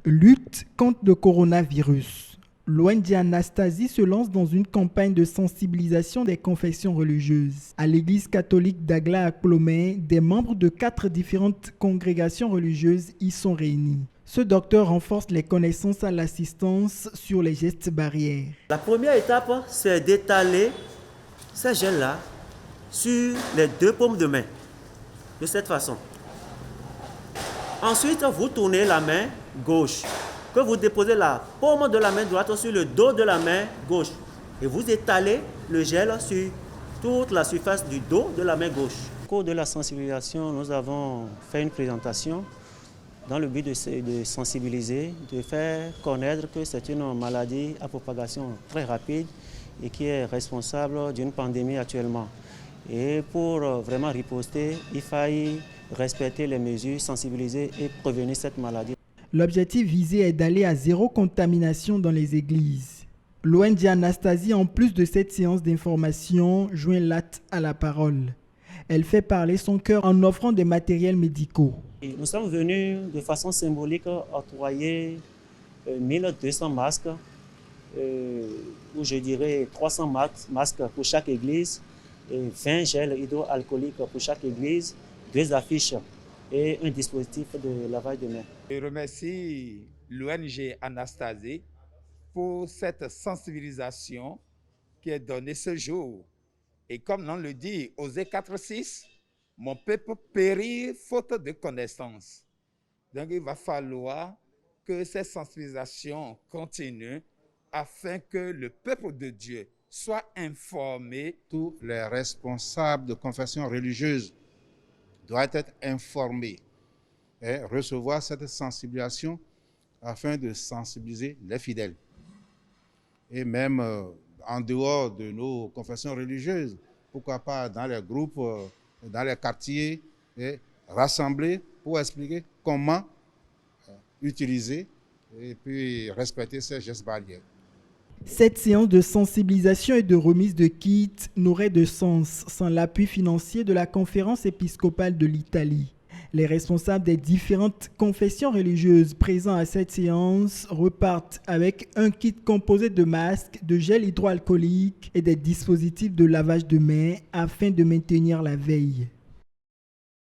Lutte contre le coronavirus. L'ONG Anastasie se lance dans une campagne de sensibilisation des confessions religieuses. À l'église catholique d'Agla à Clomé, des membres de 4 différentes congrégations religieuses y sont réunis. Ce docteur renforce les connaissances à l'assistance sur les gestes barrières. La première étape, c'est d'étaler ces gels-là sur les 2 paumes de main, de cette façon. Ensuite, vous tournez la main gauche, que vous déposez la paume de la main droite sur le dos de la main gauche. Et vous étalez le gel sur toute la surface du dos de la main gauche. Au cours de la sensibilisation, nous avons fait une présentation dans le but de sensibiliser, de faire connaître que c'est une maladie à propagation très rapide et qui est responsable d'une pandémie actuellement. Et pour vraiment riposter, il faille respecter les mesures, sensibiliser et prévenir cette maladie. L'objectif visé est d'aller à zéro contamination dans les églises. L'ONG Anastasie, en plus de cette séance d'information, joint l'acte à la parole. Elle fait parler son cœur en offrant des matériels médicaux. Nous sommes venus de façon symbolique octroyer 1200 masques, ou je dirais 300 masques pour chaque église, et 20 gels hydroalcooliques pour chaque église, 2 affiches et un dispositif de lavage de mains. Je remercie l'ONG Anastasie pour cette sensibilisation qui est donnée ce jour. Et comme l'on le dit, Osée 4:6, mon peuple périt faute de connaissance. Donc il va falloir que cette sensibilisation continue afin que le peuple de Dieu soit informé. Tous les responsables de confession religieuse doivent être informés et recevoir cette sensibilisation afin de sensibiliser les fidèles. Et même en dehors de nos confessions religieuses, pourquoi pas dans les groupes, dans les quartiers, et rassembler pour expliquer comment utiliser et puis respecter ces gestes barrières. Cette séance de sensibilisation et de remise de kits n'aurait de sens sans l'appui financier de la Conférence épiscopale de l'Italie. Les responsables des différentes confessions religieuses présents à cette séance repartent avec un kit composé de masques, de gel hydroalcoolique et des dispositifs de lavage de mains afin de maintenir la veille.